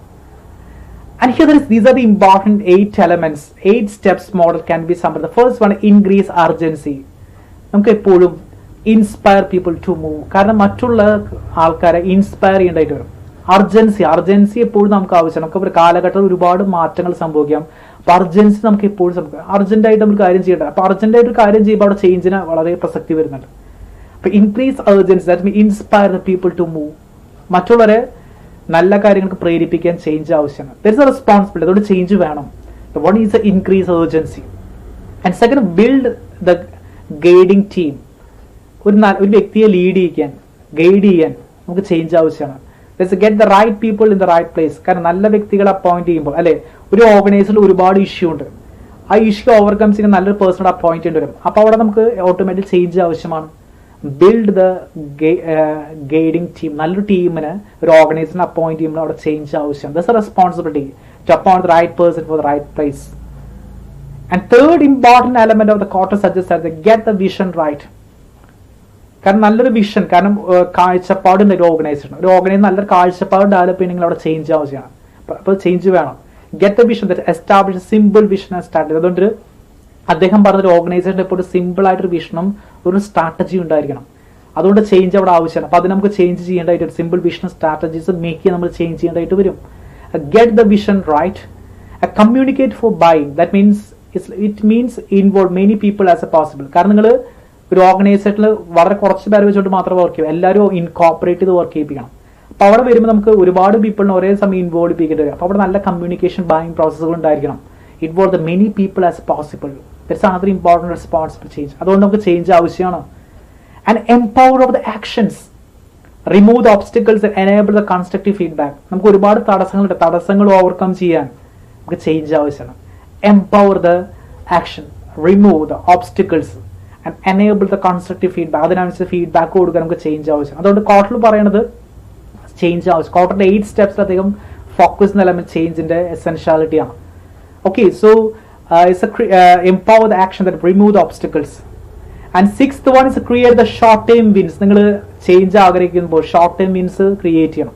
And here these are the important 8 elements. 8 steps model can be summed. The first one, increase urgency. നമുക്ക് എപ്പോഴും ഇൻസ്പയർ പീപ്പിൾ ടു മൂവ്. കാരണം മറ്റുള്ള ആൾക്കാരെ ഇൻസ്പയർ ചെയ്യേണ്ടതായിട്ട് വരും. അർജൻസി എപ്പോഴും നമുക്ക് ആവശ്യമാണ്. നമുക്ക് ഒരു കാലഘട്ടത്തിൽ ഒരുപാട് മാറ്റങ്ങൾ സംഭവിക്കാം. അപ്പൊ അർജൻസി നമുക്ക് എപ്പോഴും സംഭവിക്കാം. അർജന്റായിട്ട് നമുക്ക് കാര്യം ചെയ്യേണ്ട. അപ്പൊ അർജന്റായിട്ട് കാര്യം ചെയ്യുമ്പോൾ അവിടെ ചേഞ്ചിന് വളരെ പ്രസക്തി വരുന്നുണ്ട്. അപ്പൊ increase urgency, that mean inspire the people to move. മറ്റുള്ളവരെ നല്ല കാര്യങ്ങൾക്ക് പ്രേരിപ്പിക്കാൻ ചേഞ്ച് ആവശ്യമാണ്. There is a responsibility. അതുകൊണ്ട് ചേഞ്ച് വേണം. What is a increase urgency? And second, build the guiding team. ഒരു വ്യക്തിയെ ലീഡ് ചെയ്യാൻ, ഗൈഡ് ചെയ്യാൻ നമുക്ക് ചേഞ്ച് ആവശ്യമാണ്. Get the right people in the right place. കാരണം നല്ല വ്യക്തികളെ അപ്പോയിന്റ് ചെയ്യുമ്പോൾ, അല്ലെ, ഒരു ഓർഗനൈസറിൽ ഒരുപാട് ഇഷ്യൂ ഉണ്ട്. ആ ഇഷ്യൂ ഓവർകം ചെയ്യുന്ന നല്ലൊരു പേഴ്സണെ അപ്പോയിന്റ് ചെയ്യേണ്ടി വരും. അപ്പോൾ അവിടെ നമുക്ക് ഓട്ടോമാറ്റിക് ചേഞ്ച് ആവശ്യമാണ്. Build the guiding team. നല്ലൊരു ടീമിന് ഒരു ഓർഗനൈസറിനെ അപ്പോയിന്റ് ചെയ്യുമ്പോൾ അവിടെ ചേഞ്ച് ആവശ്യം. That's a responsibility to appoint the right person for the right place. And third important element of the quarter suggest get the vision right. കാരണം നല്ലൊരു വിഷൻ, കാരണം കാഴ്ചപ്പാടുണ്ട് ഒരു ഓർഗനൈസേഷൻ. ഒരു ഓർഗനൈസേഷൻ നല്ലൊരു കാഴ്ചപ്പാട് ഡെവലപ്പ് ചെയ്യണമെങ്കിൽ അവിടെ ചേഞ്ച് ആവശ്യമാണ്. അപ്പോൾ ചേഞ്ച് വേണം. Get the vision that establish simple vision and strategy. അതുകൊണ്ട് അദ്ദേഹം പറഞ്ഞൊരു ഓർഗനൈസേഷൻ്റെ ഇപ്പോൾ ഒരു സിമ്പിൾ ആയിട്ടൊരു വിഷനും ഒരു സ്ട്രാറ്റജി ഉണ്ടായിരിക്കണം. അതുകൊണ്ട് ചേഞ്ച് അവിടെ ആവശ്യമാണ്. അപ്പോൾ അത് നമുക്ക് ചേഞ്ച് ചെയ്യേണ്ടതായിട്ട് ഒരു സിമ്പിൾ വിഷനും സ്ട്രാറ്റജീസ് മേക്ക് ചെയ്യാൻ നമ്മൾ ചേഞ്ച് ചെയ്യേണ്ടതായിട്ട് വരും. Get the vision right. Communicate for buying. That means it means involve many people as a possible. കാരണം നിങ്ങൾ ഒരു ഓർഗനൈസേഷനിൽ വളരെ കുറച്ച് പേര് വെച്ചുകൊണ്ട് മാത്രം വർക്ക് ചെയ്യും. എല്ലാവരും ഇൻകോപ്പറേറ്റ് ചെയ്ത് വർക്ക് ചെയ്യിപ്പിക്കണം. അപ്പോൾ അവിടെ വരുമ്പോൾ നമുക്ക് ഒരുപാട് പീപ്പിളിനെ ഒരേ സമയം ഇൻവോൾവ് ചെയ്യിക്കേണ്ടി വരും. അപ്പോൾ അവിടെ നല്ല കമ്മ്യൂണിക്കേഷൻ ബൈയിങ് പ്രോസസ്സുകൾ ഉണ്ടായിരിക്കണം. Involve the many people as possible. That's another important responsible change. അതുകൊണ്ട് നമുക്ക് ചേഞ്ച് ആവശ്യമാണ്. And empower of the actions. Remove the obstacles and enable the constructive feedback. നമുക്ക് ഒരുപാട് തടസ്സങ്ങളുണ്ട്. തടസ്സങ്ങൾ ഓവർകം ചെയ്യാൻ നമുക്ക് ചേഞ്ച് ആവശ്യമാണ്. Empower the action, remove the obstacles and enable the constructive feedback. അതിനനുസരിച്ച് ഫീഡ്ബാക്ക് കൊടുക്കാൻ നമുക്ക് ചേഞ്ച് ആവശ്യം. അതുകൊണ്ട് ക്വാർട്ടറിൽ പറയുന്നത് ചേഞ്ച് ആവശ്യം. ക്വാർട്ടറിന്റെ 8 സ്റ്റെപ്സിൽ അധികം ഫോക്കസ് എന്ന എലമെന്റ് ചേഞ്ചിന്റെ എസെൻഷ്യാലിറ്റിയാണ്. Okay, so empower the action that remove the obstacles. And 6th one is create the short term wins. നിങ്ങൾ ചേഞ്ച് ആഗ്രഹിക്കുമ്പോൾ ഷോർട്ട് ടേം വിൻസ് ക്രിയേറ്റ് ചെയ്യണം.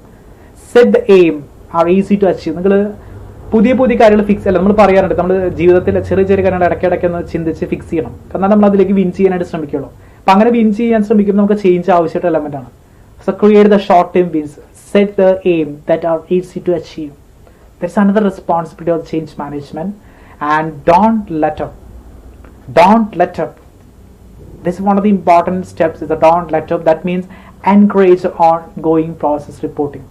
Set the aim are easy to achieve. നിങ്ങൾ പുതിയ കാര്യങ്ങൾ fix അല്ല, നമ്മൾ പറയാറുണ്ട് നമ്മൾ ജീവിതത്തിൽ ചെറിയ കാര്യങ്ങൾ ഇടയ്ക്കിടയ്ക്ക് ഒന്ന് ചിന്തിച്ച് ഫിക്സ് ചെയ്യണം. എന്നാൽ നമ്മൾ അതിലേക്ക് വിൻ ചെയ്യാനായിട്ട് ശ്രമിക്കുള്ളൂ. അപ്പം അങ്ങനെ വിൻ ചെയ്യാൻ ശ്രമിക്കുമ്പോൾ നമുക്ക് ചേഞ്ച് ആവശ്യമായിട്ട് എലമെന്റ് ആണ്. So create the short term wins. Set the aim that are easy to achieve. That's another responsibility of change management. And don't let up. Don't let up. This is one of the important steps, is the don't let up. That means encourage ongoing process reporting.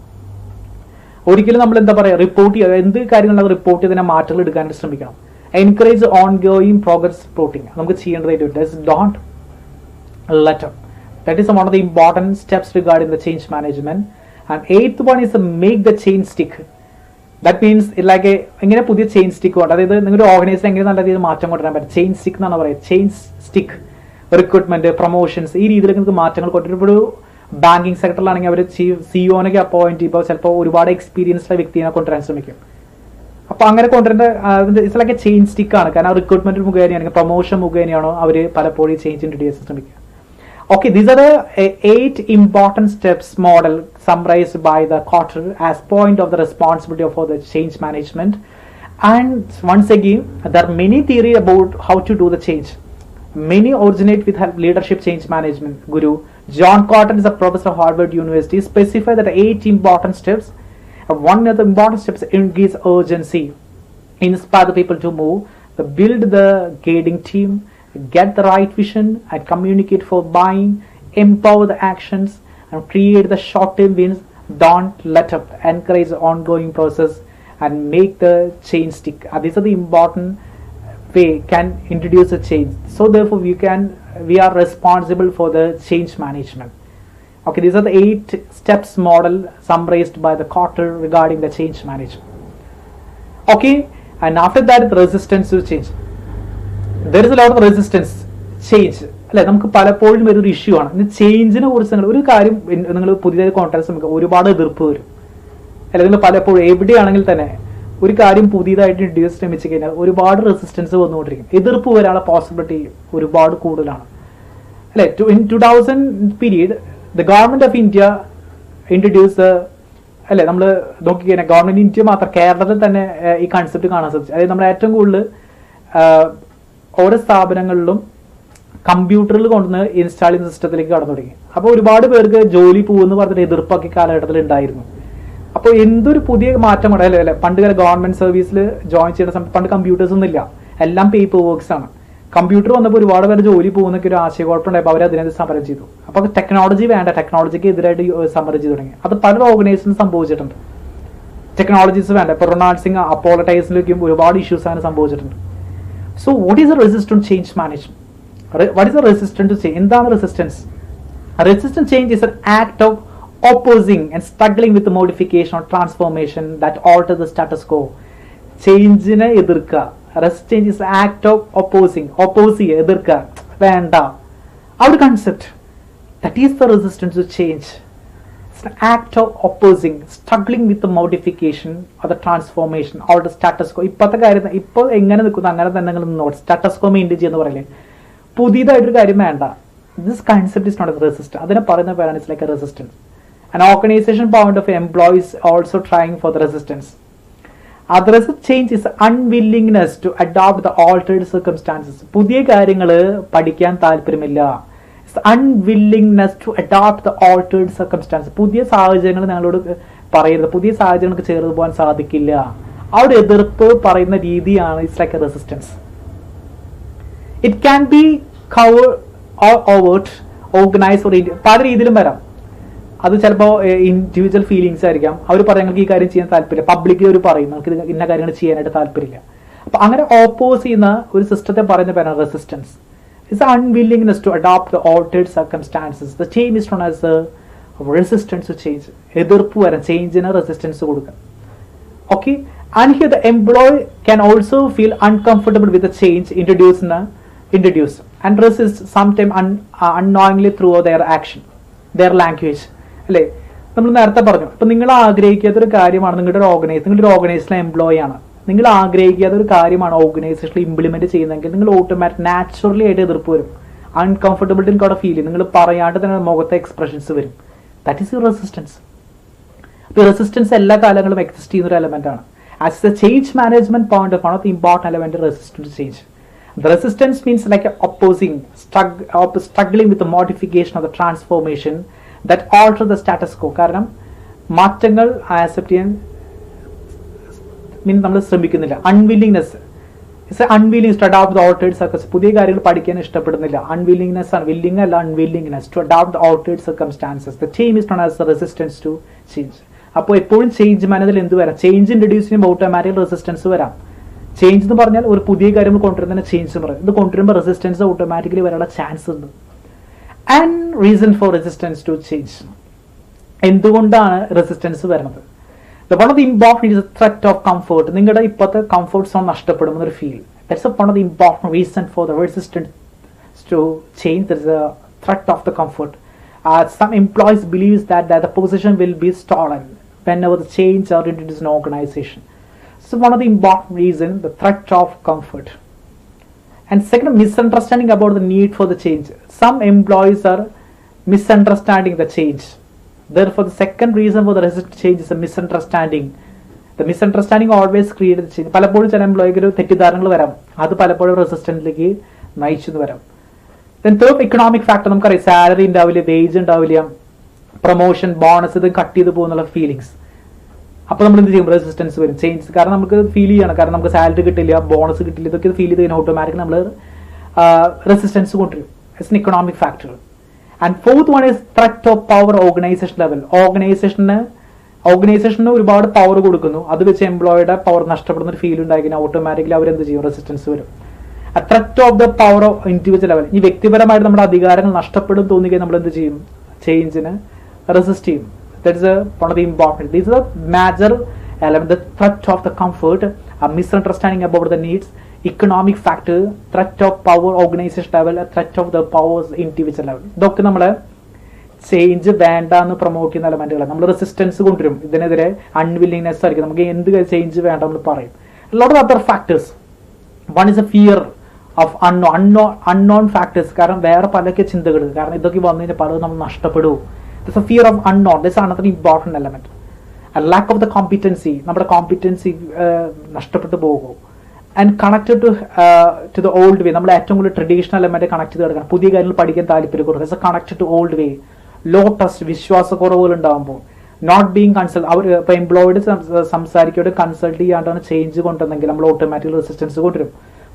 ഒരിക്കലും നമ്മൾ എന്താ പറയുക, report ചെയ്യുക, എന്ത് കാര്യങ്ങളും report ചെയ്തതിനെ മാറ്റങ്ങൾ എടുക്കാനായിട്ട് ശ്രമിക്കണം. എൻകറേജ് ഓൺഗോയിങ് പ്രോഗ്രസ് റിപ്പോർട്ടിങ് നമുക്ക് ചെയ്യേണ്ടതായിട്ട് വരും. Don't let up. That is one of the important steps regarding the change management. And 8th one is make the change stick. That means like എങ്ങനെ പുതിയ ചെയിൻ സ്റ്റിക്ക് കൊണ്ട്, അതായത് നിങ്ങളുടെ organisation എങ്ങനെ നല്ല രീതിയിൽ മാറ്റം കൊണ്ടുവരാൻ പറ്റും. ചെയിൻ സ്റ്റിക്ക് എന്നാണ് പറയുക. ചെയിൻ സ്റ്റിക്ക് റിക്രൂട്ട്മെന്റ്, പ്രൊമോഷൻസ്, ഈ രീതിയിലേക്ക് നിങ്ങൾക്ക് മാറ്റങ്ങൾ കൊണ്ടുവരും. ഇപ്പോൾ ഒരു ബാങ്കിങ് സെക്ടറിലാണെങ്കിൽ അവർ സിഇഒനൊക്കെ അപ്പോയിന്റ് ചെയ്യുമ്പോൾ ചിലപ്പോൾ ഒരുപാട് എക്സ്പീരിയൻസ്ഡ് വ്യക്തിയെ കൊണ്ടുവരാൻ ശ്രമിക്കും. അപ്പോൾ അങ്ങനെ കൊണ്ടുവരേണ്ട ഇറ്റ്സ് ലൈക്ക് എ ചെയിൻ സ്റ്റിക്കാണ്. കാരണം റിക്രൂട്ട്മെന്റ് മുഖേനയാണെങ്കിൽ പ്രൊമോഷൻ മുഖേനയാണോ അവർ പലപ്പോഴും ചേഞ്ച് ഇൻട്രൊഡ്യൂസ് ചെയ്യാൻ ശ്രമിക്കുക. Okay, these are the 8 important steps model summarized by the Kotter as point of the responsibility for the change management. And once again, there are many theory about how to do the change. Many originate with leadership change management guru John Kotter is a professor of Harvard University. Specify that 8 important steps. One of the important steps increase urgency, inspire the people to move, build the guiding team, get the right vision and communicate for buying, empower the actions and create the short-term wins. Don't let up. Encourage the ongoing process and make the change stick. These are the important way can introduce a change. So therefore we are responsible for the change management. Okay, these are the 8 steps model summarized by the Kotter regarding the change management. Okay, and after that the resistance to change. There is a lot of resistance change. അല്ലെ, നമുക്ക് പലപ്പോഴും ഒരു issue ആണ് ചേഞ്ചിനെ കുറിച്ച്. ഒരു കാര്യം നിങ്ങൾ പുതിയതായി കോൺട്രാക്ട് ശ്രമിക്കുക, ഒരുപാട് എതിർപ്പ് വരും. അല്ലെങ്കിൽ പലപ്പോഴും എവിടെയാണെങ്കിൽ തന്നെ ഒരു കാര്യം പുതിയതായിട്ട് ഇൻട്രൊഡ്യൂസ് ശ്രമിച്ചു കഴിഞ്ഞാൽ ഒരുപാട് റെസിസ്റ്റൻസ് വന്നുകൊണ്ടിരിക്കും. എതിർപ്പ് വരാനുള്ള പോസിബിലിറ്റി ഒരുപാട് കൂടുതലാണ്. അല്ലെ, in 2000 period the government of India introduce, അല്ലെ, നമ്മൾ നോക്കിക്കഴിഞ്ഞാൽ ഗവൺമെന്റ് ഇന്ത്യ മാത്രം കേരളത്തിൽ തന്നെ ഈ കൺസെപ്റ്റ് കാണാൻ സാധിച്ചു. അതായത് നമ്മൾ ഏറ്റവും കൂടുതൽ ഓരോ സ്ഥാപനങ്ങളിലും കമ്പ്യൂട്ടറിൽ കൊണ്ടുവന്ന് ഇൻസ്റ്റാൾ ചെയ്യുന്ന സിസ്റ്റത്തിലേക്ക് കടന്നു തുടങ്ങി. അപ്പോൾ ഒരുപാട് പേർക്ക് ജോലി പോകുമെന്ന് പറഞ്ഞിട്ട് എതിർപ്പൊക്കെ കാലഘട്ടത്തിൽ ഉണ്ടായിരുന്നു. അപ്പോൾ എന്തൊരു പുതിയ മാറ്റം അല്ലേ. പണ്ട് കാലം ഗവൺമെന്റ് സർവീസിൽ ജോയിൻ ചെയ്യുന്ന സമയത്ത് പണ്ട് കമ്പ്യൂട്ടേഴ്സ് ഒന്നും ഇല്ല, എല്ലാം പേപ്പർ വർക്ക്സ് ആണ്. കമ്പ്യൂട്ടർ വന്നപ്പോൾ ഒരുപാട് പേര് ജോലി പോകുന്നൊക്കെ ഒരു ആശയക്കുഴപ്പമുണ്ടായപ്പോൾ അവർ അതിനെതിരെ സമരം ചെയ്തു. അപ്പോൾ ടെക്നോളജി വേണ്ട, ടെക്നോളജിക്ക് എതിരായിട്ട് സമരം ചെയ്തു തുടങ്ങി. അത് പല ഓർഗനൈസേഷനും സംഭവിച്ചിട്ടുണ്ട്. ടെക്നോളജീസ് വേണ്ട. ഇപ്പോൾ റൊണാൾഡ് സിംഗ് അപ്പോളോ ടൈസിലേക്കും ഒരുപാട് ഇഷ്യൂസ് അങ്ങനെ സംഭവിച്ചിട്ടുണ്ട്. So what is a resistant change management? What is a resistant to change? എന്താണ് resistance? Resistant change is an act of opposing and struggling with the modification or transformation that alter the status quo. ചേഞ്ചിനെ എതിർക്കുക. Resistance is act of opposing. Oppose ചെയ്യുക, എതിർക്കുക, വേണ്ട. ആ ഒരു concept, that is the resistance to change. It's an act of opposing, struggling with the modification or the transformation or the status quo. ഇപ്പോഴത്തെ കാര്യം ഇപ്പോൾ എങ്ങനെ നിൽക്കുന്നു അങ്ങനെ തന്നെ നിങ്ങൾ നോട്ട് സ്റ്റാറ്റസ് കോ മെയിൻറ്റെയിൻ ചെയ്യുന്ന പറയില്ലേ, പുതിയതായിട്ടൊരു കാര്യം വേണ്ട. This concept is not a resistance. അതിനെ പറയുന്ന പേരാണ് it's like a resistance. An organization point of employees also trying for the resistance. Otherwise, change is unwillingness to adopt the altered circumstances. പുതിയ കാര്യങ്ങൾ പഠിക്കാൻ താല്പര്യമില്ല. It's unwillingness to adopt the altered circumstances. പുതിയ സാഹചര്യങ്ങൾ ഞങ്ങളോട് പറയരുത്, പുതിയ സാഹചര്യങ്ങൾക്ക് ചേർന്ന് പോകാൻ സാധിക്കില്ല. ആ ഒരു എതിർപ്പ് പറയുന്ന രീതിയാണ് it's like a resistance. It can be cover or overt, organise or പല രീതിയിലും വരാം. അത് ചിലപ്പോൾ ഇൻഡിവിജ്വൽ ഫീലിങ്സ് ആയിരിക്കാം. അവർ പറയും ഞങ്ങൾക്ക് ഈ കാര്യം ചെയ്യാൻ താല്പര്യമില്ല, പബ്ലിക്കിൽ അവർ പറയും നമുക്ക് ഇന്ന കാര്യങ്ങൾ ചെയ്യാനായിട്ട് താല്പര്യമില്ല. അപ്പൊ അങ്ങനെ ഓപ്പോസ് ചെയ്യുന്ന ഒരു സിസ്റ്റത്തെ പറയുന്ന പേരാണ് resistance. It's unwillingness to adopt the altered circumstances. The change is known as resistance to change. എതിർപ്പ് വരാൻ, ചേഞ്ചിന് റെസിസ്റ്റൻസ് കൊടുക്കുക. Okay, and here the employee can also feel uncomfortable with the change introduce and resist sometimes unknowingly through their action, their language. അല്ലേ, നമ്മൾ നേരത്തെ പറഞ്ഞു, ഇപ്പൊ നിങ്ങൾ ആഗ്രഹിക്കാത്ത ഒരു കാര്യമാണ് നിങ്ങളുടെ ഓർഗനൈസേഷനിലെ എംപ്ലോയി ആണ്, നിങ്ങൾ ആഗ്രഹിക്കാത്ത ഒരു കാര്യമാണ് ഓർഗനൈസേഷനിൽ ഇംപ്ലിമെന്റ് ചെയ്യുന്നതെങ്കിൽ നിങ്ങൾ ഓട്ടോമാറ്റിക് നാച്ചുറലി ആയിട്ട് എതിർപ്പ് വരും. അൺകംഫർട്ടബിലിറ്റി അവിടെ ഫീൽ ചെയ്യും. നിങ്ങൾ പറയാണ്ട് തന്നെ മുഖത്തെ എക്സ്പ്രഷൻസ് വരും. That is your resistance. അപ്പോൾ റെസിസ്റ്റൻസ് എല്ലാ കാലങ്ങളും എക്സിസ്റ്റ് ചെയ്യുന്ന ഒരു എലമെന്റ് ആണ്. As A change management point of one of the important element resistance change. The resistance means like opposing, struggling with the modification of the transformation that alter the status quo. കാരണം മാറ്റങ്ങൾ accept ചെയ്യാൻ നമ്മൾ ശ്രമിക്കുന്നില്ല. Unwillingness it's unwilling to adopt the altered circumstance. പുതിയ കാര്യങ്ങൾ പഠിക്കാൻ ഇഷ്ടപ്പെടുന്നില്ല. Unwillingness ആണ്, വില്ലിംഗ് അല്ല, unwillingness to adopt the altered circumstances. The change is known as the resistance to change. അപ്പോൾ എപ്പോഴും ചേഞ്ച് മാനേജിൽ എന്ത് വരാം? ചേഞ്ച് ഇൻട്രൊഡ്യൂസ് ചെയ്യുമ്പോൾ ഓട്ടോമാറ്റിക് റെസിസ്റ്റൻസ് വരാം. ചേഞ്ച് എന്ന് പറഞ്ഞാൽ ഒരു പുതിയ കാര്യം കൊണ്ടുവരുന്നതിന് ചേഞ്ച് എന്ന് പറയും. ഇത് കൊണ്ടുവരുമ്പോൾ റെസിസ്റ്റൻസ് ഓട്ടോമാറ്റിക്കലി വരാനുള്ള ചാൻസ് ഉണ്ട്. And reason for resistance to change. എന്തുകൊണ്ടാണ് റെസിസ്റ്റൻസ് വരുന്നത്? One of the important is threat of comfort. നിങ്ങളുടെ ഇപ്പോഴത്തെ കംഫർട്ട് സോൺ നഷ്ടപ്പെടുമെന്നൊരു feel. That's one of the important reason for the resistance to change. There is a threat of the comfort. Some employees believes that the position will be stolen whenever the change are introduced in an organization. So one of the important reasons, the threat of comfort. And second, misunderstanding about the need for the change. Some employees are misunderstanding the change. Therefore, the second reason for the resistance change is a misunderstanding. The misunderstanding always creates the change. പലപ്പോഴും ചില എംപ്ലോയിക്ക് തെറ്റിദ്ധാരണകൾ വരാം. അത് പലപ്പോഴും റെസിസ്റ്റൻസിലേക്ക് നയിച്ചു വരാം. Then third, economic factor. നമുക്കറിയാം salary ഉണ്ടാവില്ല, വേജ് ഉണ്ടാവില്ല, പ്രൊമോഷൻ, ബോണസ് ഇത് കട്ട് ചെയ്ത് പോകുന്നുള്ള ഫീലിങ്സ്. അപ്പോൾ നമ്മൾ എന്ത് ചെയ്യും? റെസിസ്റ്റൻസ് വരും, ചേഞ്ച്. കാരണം നമുക്ക് ഫീൽ ചെയ്യണം, കാരണം നമുക്ക് സാലറി കിട്ടില്ല, ബോണസ് കിട്ടില്ല, ഇതൊക്കെ ഫീൽ ചെയ്ത് കഴിഞ്ഞാൽ ഓട്ടോമാറ്റിക് നമ്മൾ റെസിസ്റ്റൻസ് കൊണ്ടുവരും. It's an economic factor. And fourth one is threat of power organisation level. ഓർഗനൈസേഷന് ഒരുപാട് പവർ കൊടുക്കുന്നു, അത് വെച്ച് എംപ്ലോയിയുടെ പവർ നഷ്ടപ്പെടുന്ന ഒരു ഫീൽ ഉണ്ടായി കഴിഞ്ഞാൽ ഓട്ടോമാറ്റിക്കലി അവരെന്ത് ചെയ്യും? റെസിസ്റ്റൻസ് വരും. Threat of the power of individual level. ഈ വ്യക്തിപരമായിട്ട് നമ്മുടെ അധികാരങ്ങൾ നഷ്ടപ്പെടും തോന്നിക്കഴിഞ്ഞാൽ നമ്മൾ എന്ത് ചെയ്യും? ചേഞ്ചിന് റെസിസ്റ്റ് ചെയ്യും. That is one of the important. These are the major element. The threat of the comfort, a misunderstanding about the needs, economic factor, threat of power, organization level, a threat of the powers, individual level. ഇതൊക്കെ നമ്മള് change വേണ്ട എന്ന് promote ചെയ്യുന്ന എലമെന്റുകളാണ്. നമ്മൾ resistance കൊണ്ടുവരും, ഇതിനെതിരെ unwillingness ആയിരിക്കും, നമുക്ക് എന്ത് ചേഞ്ച് വേണ്ട നമ്മൾ പറയും. Lot of other factors. One is A fear of unknown factors. കാരണം വേറെ പലൊക്കെ ചിന്തകൾ, കാരണം ഇതൊക്കെ വന്നു കഴിഞ്ഞാൽ പലതും നമ്മൾ നഷ്ടപ്പെടുമോ. There's a fear of unknown. This is another important element. A lack of the competency. നമ്മുടെ കോമ്പിറ്റൻസി നഷ്ടപ്പെട്ടു പോകുമോ. And connected to the old way. നമ്മൾ ഏറ്റവും കൂടുതൽ ട്രഡീഷണൽ എലമെന്റ് കണക്ട് ചെയ്ത് കിടക്കണം. പുതിയ കാര്യങ്ങൾ പഠിക്കാൻ താല്പര്യക്കുറവ്. Connected to old way. Low trust, വിശ്വാസക്കുറവുകൾ ഉണ്ടാകുമ്പോൾ നോട്ട് ബീങ് കൺസൾട്ട്, അവർ ഇപ്പോൾ എംപ്ലോയിഡ് സംസാരിക്കോട് കൺസൾട്ട് ചെയ്യാണ്ടാണ് ചേഞ്ച് കൊണ്ടുവന്നെങ്കിൽ നമ്മൾ ഓട്ടോമാറ്റിക്കലി റെസിസ്റ്റൻസ് കൊണ്ടുവരും.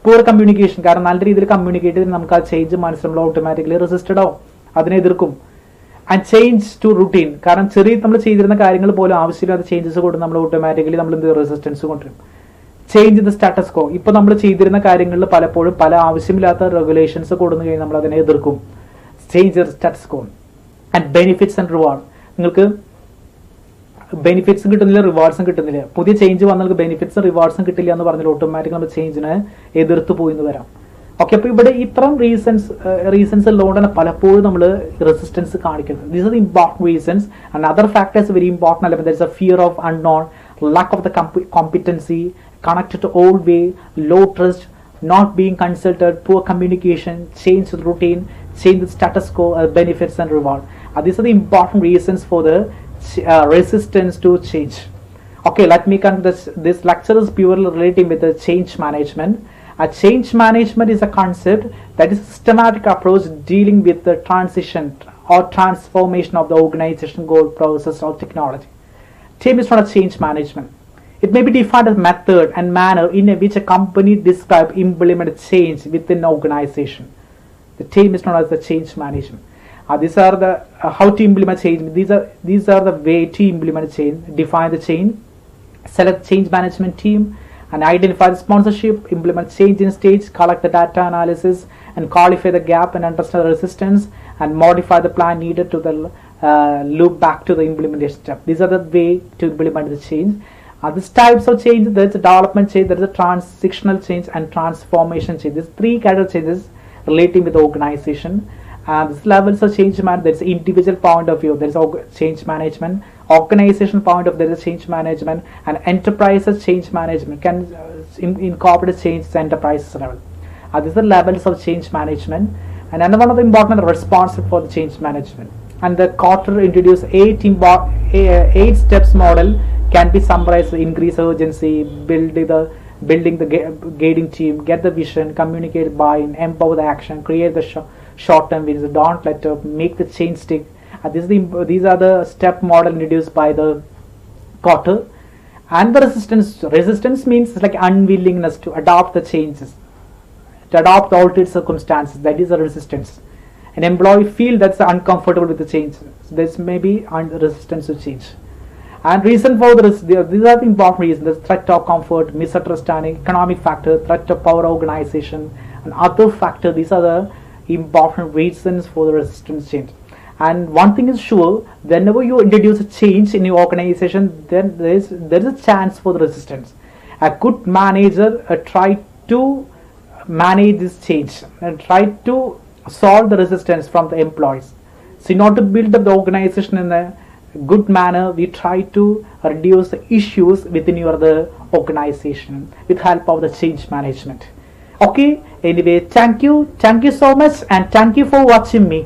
പൂർ കമ്മ്യൂണിക്കേഷൻ, കാരണം നല്ല രീതിയിൽ കമ്മ്യൂണിക്കേറ്റ് ചെയ്ത് നമുക്ക് ആ ചേഞ്ച് മനസ്സിൽ ഓട്ടോമാറ്റിക്കലി റെസിസ്റ്റഡ് ആവും, അതിനെ എതിർക്കും. ആൻഡ് ചേഞ്ച് ടു റുട്ടീൻ, കാരണം ചെറിയ നമ്മൾ ചെയ്തിരുന്ന കാര്യങ്ങൾ പോലും ആവശ്യമില്ലാത്ത ചേഞ്ചസ് കൊണ്ട് നമ്മൾ ഓട്ടോമാറ്റിക്കലി നമ്മൾ എന്ത് റെസിസ്റ്റൻസ് കൊണ്ടുവരും. ചേഞ്ച് ദ സ്റ്റാറ്റസ് കോ, ഇപ്പൊ നമ്മൾ ചെയ്തിരുന്ന കാര്യങ്ങളിൽ പലപ്പോഴും പല ആവശ്യമില്ലാത്ത റെഗുലേഷൻസ് കൊടുന്നു കഴിഞ്ഞാൽ നമ്മൾ അതിനെ എതിർക്കും. Change the status quo. And benefits and reward, നിങ്ങൾക്ക് ബെനിഫിറ്റ്സും കിട്ടുന്നില്ല, റിവാർഡ്സും കിട്ടുന്നില്ല. പുതിയ ചേഞ്ച് വന്നാൽ നിങ്ങൾക്ക് ബെനിഫിറ്റ്സും റിവാർഡ്സും കിട്ടില്ല എന്ന് പറഞ്ഞാൽ ഓട്ടോമാറ്റിക് നമ്മൾ ചേഞ്ചിനെ എതിർത്ത് പോയി എന്ന് വരാം. ഓക്കെ, അപ്പൊ ഇവിടെ ഇത്തരം റീസൺസ് ഉള്ളതുകൊണ്ടാണ് പലപ്പോഴും നമ്മൾ റെസിസ്റ്റൻസ് കാണിക്കുന്നത്. These are the important reasons. And other factors very important element. There is A fear of unknown, lack of the competency, connected to old way, low trust, not being consulted, poor communication, change the routine, change the status quo, benefits and reward. These are the important reasons for the resistance to change. Okay, let me conclude. This lecture is purely relating with the change management. A change management is a concept that is a systematic approach dealing with the transition or transformation of the organization, goal, process or technology. Team is not a change management. It may be defined as method and manner in which a company describe, implement change within an organization. The team is not as the change management. These are the how to implement change. These are the way to implement change. Define the change, select change management team, and identify the sponsorship. Implement change in stage, collect the data analysis, and qualify the gap and understand the resistance, and modify the plan needed to the loop back to the implementation step. These are the way to implement the change. These types of change, there is a development change, there is a transitional change and transformation change. There's three kind of changes relating with the organization. These levels of change there is individual point of view, there is change management, organization point of view, there is change management, and enterprises change management can incorporate change at enterprise level. These are levels of change management. And another one of the important responsible for the change management. And the Kotter introduced 8 steps model can be summarized: increase urgency, building the guiding team, get the vision, communicate buy-in, empower the action, create the short-term wins, don't let up, make the change stick. These are the step model introduced by the Kotter. And the resistance means it's like unwillingness to adopt the changes, to adopt the altered circumstances. That is a resistance. An employee feel that's uncomfortable with the change. So this may be resistance to change. And reason for these are the important reasons: the threat of comfort, misunderstanding, economic factor, threat of power organization, and other factor. These are the important reasons for the resistance change. And one thing is sure: whenever you introduce a change in your organization, then there is a chance for the resistance. A good manager try to manage this change and try to solve the resistance from the employees. So in order to build up the organization in a good manner, we try to reduce the issues within the organization with help of the change management. Okay, anyway, thank you so much, and thank you for watching me.